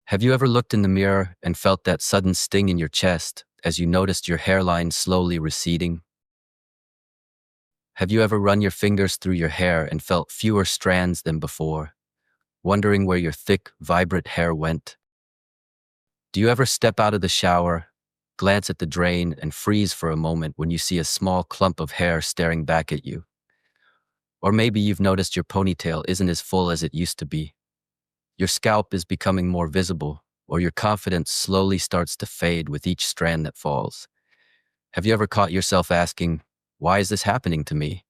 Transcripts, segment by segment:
Have you ever looked in the mirror and felt that sudden sting in your chest as you noticed your hairline slowly receding? Have you ever run your fingers through your hair and felt fewer strands than before, wondering where your thick, vibrant hair went? Do you ever step out of the shower, glance at the drain, and freeze for a moment when you see a small clump of hair staring back at you? Or maybe you've noticed your ponytail isn't as full as it used to be. Your scalp is becoming more visible, or your confidence slowly starts to fade with each strand that falls. Have you ever caught yourself asking, why is this happening to me?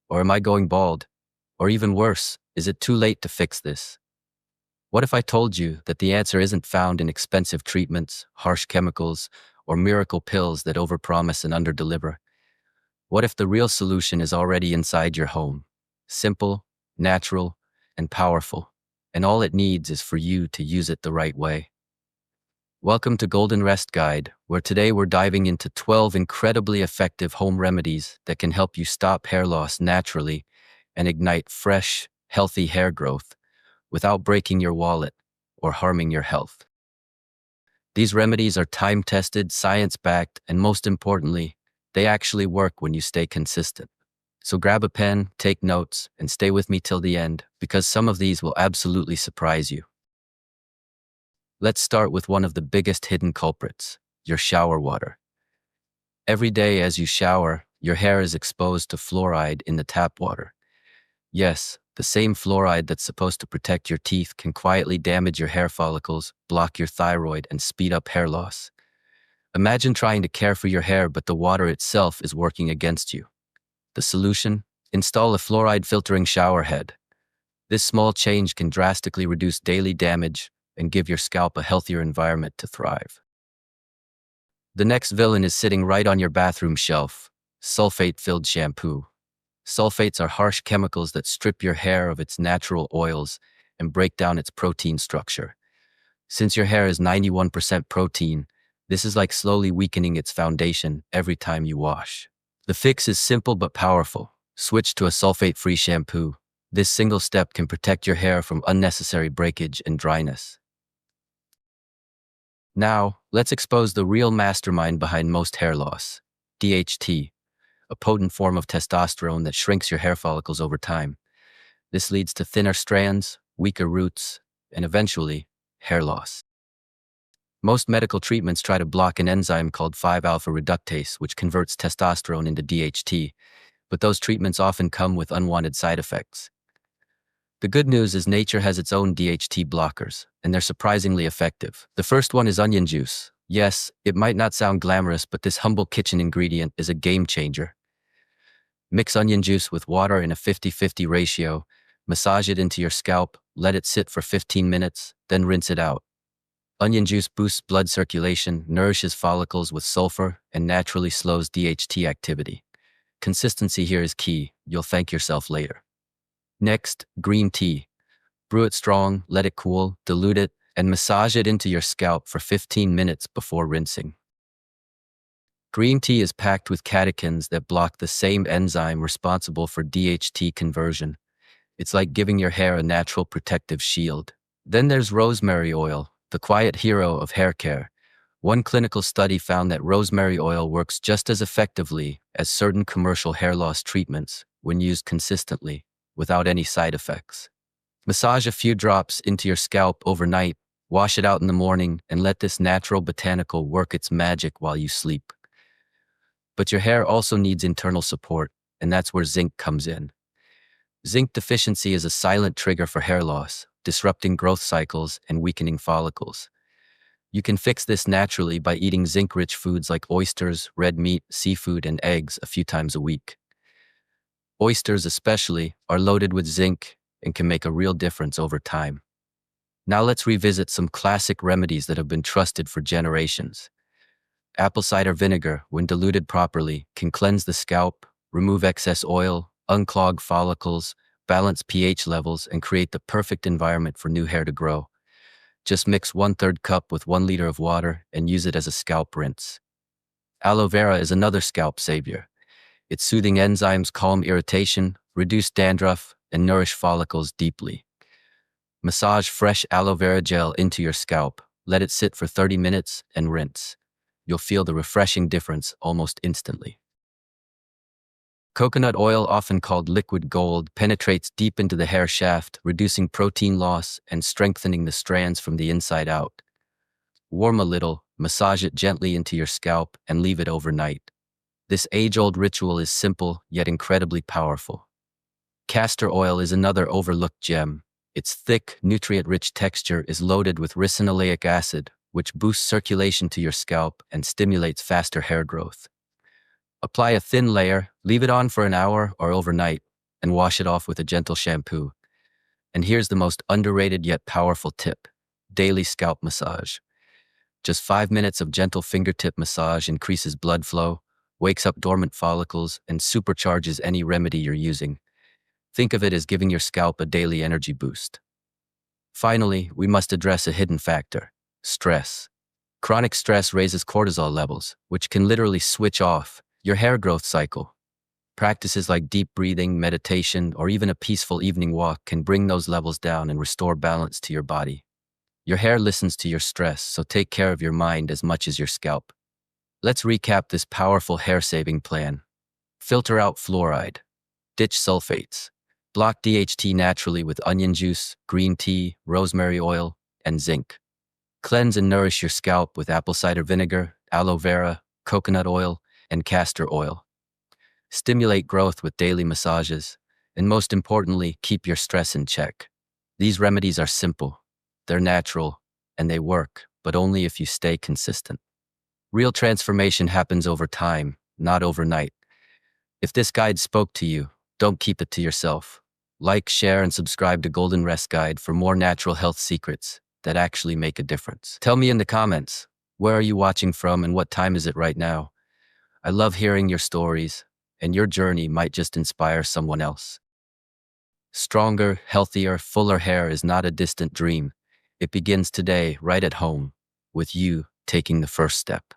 Or am I going bald? Or even worse, is it too late to fix this? What if I told you that the answer isn't found in expensive treatments, harsh chemicals, or miracle pills that overpromise and underdeliver? What if the real solution is already inside your home? Simple, natural, and powerful, and all it needs is for you to use it the right way. Welcome to Golden Rest Guide, where today we're diving into 12 incredibly effective home remedies that can help you stop hair loss naturally and ignite fresh, healthy hair growth without breaking your wallet or harming your health. These remedies are time-tested, science-backed, and most importantly, they actually work when you stay consistent. So grab a pen, take notes, and stay with me till the end, because some of these will absolutely surprise you. Let's start with one of the biggest hidden culprits, your shower water. Every day as you shower, your hair is exposed to fluoride in the tap water. Yes, the same fluoride that's supposed to protect your teeth can quietly damage your hair follicles, block your thyroid, and speed up hair loss. Imagine trying to care for your hair, but the water itself is working against you. The solution? Install a fluoride filtering shower head. This small change can drastically reduce daily damage and give your scalp a healthier environment to thrive. The next villain is sitting right on your bathroom shelf: sulfate-filled shampoo. Sulfates are harsh chemicals that strip your hair of its natural oils and break down its protein structure. Since your hair is 91% protein, this is like slowly weakening its foundation every time you wash. The fix is simple but powerful. Switch to a sulfate-free shampoo. This single step can protect your hair from unnecessary breakage and dryness. Now, let's expose the real mastermind behind most hair loss: DHT, a potent form of testosterone that shrinks your hair follicles over time. This leads to thinner strands, weaker roots, and eventually, hair loss. Most medical treatments try to block an enzyme called 5-alpha reductase, which converts testosterone into DHT, but those treatments often come with unwanted side effects. The good news is nature has its own DHT blockers, and they're surprisingly effective. The first one is onion juice. Yes, it might not sound glamorous, but this humble kitchen ingredient is a game changer. Mix onion juice with water in a 50-50 ratio, massage it into your scalp, let it sit for 15 minutes, then rinse it out. Onion juice boosts blood circulation, nourishes follicles with sulfur, and naturally slows DHT activity. Consistency here is key. You'll thank yourself later. Next, green tea. Brew it strong, let it cool, dilute it, and massage it into your scalp for 15 minutes before rinsing. Green tea is packed with catechins that block the same enzyme responsible for DHT conversion. It's like giving your hair a natural protective shield. Then there's rosemary oil, the quiet hero of hair care. One clinical study found that rosemary oil works just as effectively as certain commercial hair loss treatments when used consistently, without any side effects. Massage a few drops into your scalp overnight, wash it out in the morning, and let this natural botanical work its magic while you sleep. But your hair also needs internal support, and that's where zinc comes in. Zinc deficiency is a silent trigger for hair loss, disrupting growth cycles and weakening follicles. You can fix this naturally by eating zinc-rich foods like oysters, red meat, seafood, and eggs a few times a week. Oysters especially are loaded with zinc and can make a real difference over time. Now let's revisit some classic remedies that have been trusted for generations. Apple cider vinegar, when diluted properly, can cleanse the scalp, remove excess oil, unclog follicles, balance pH levels, and create the perfect environment for new hair to grow. Just mix 1/3 cup with 1 liter of water and use it as a scalp rinse. Aloe vera is another scalp savior. Its soothing enzymes calm irritation, reduce dandruff, and nourish follicles deeply. Massage fresh aloe vera gel into your scalp. Let it sit for 30 minutes and rinse. You'll feel the refreshing difference almost instantly. Coconut oil, often called liquid gold, penetrates deep into the hair shaft, reducing protein loss and strengthening the strands from the inside out. Warm a little, massage it gently into your scalp, and leave it overnight. This age-old ritual is simple, yet incredibly powerful. Castor oil is another overlooked gem. Its thick, nutrient-rich texture is loaded with ricinoleic acid, which boosts circulation to your scalp and stimulates faster hair growth. Apply a thin layer, leave it on for an hour or overnight, and wash it off with a gentle shampoo. And here's the most underrated yet powerful tip: daily scalp massage. Just 5 minutes of gentle fingertip massage increases blood flow, wakes up dormant follicles, and supercharges any remedy you're using. Think of it as giving your scalp a daily energy boost. Finally, we must address a hidden factor: stress. Chronic stress raises cortisol levels, which can literally switch off your hair growth cycle. Practices like deep breathing, meditation, or even a peaceful evening walk can bring those levels down and restore balance to your body. Your hair listens to your stress, so take care of your mind as much as your scalp. Let's recap this powerful hair-saving plan. Filter out fluoride. Ditch sulfates. Block DHT naturally with onion juice, green tea, rosemary oil, and zinc. Cleanse and nourish your scalp with apple cider vinegar, aloe vera, coconut oil, and castor oil. Stimulate growth with daily massages, and most importantly, keep your stress in check. These remedies are simple, they're natural, and they work, but only if you stay consistent. Real transformation happens over time, not overnight. If this guide spoke to you, don't keep it to yourself. Like, share, and subscribe to Golden Rest Guide for more natural health secrets that actually make a difference. Tell me in the comments, where are you watching from and what time is it right now? I love hearing your stories, and your journey might just inspire someone else. Stronger, healthier, fuller hair is not a distant dream. It begins today, right at home, with you taking the first step.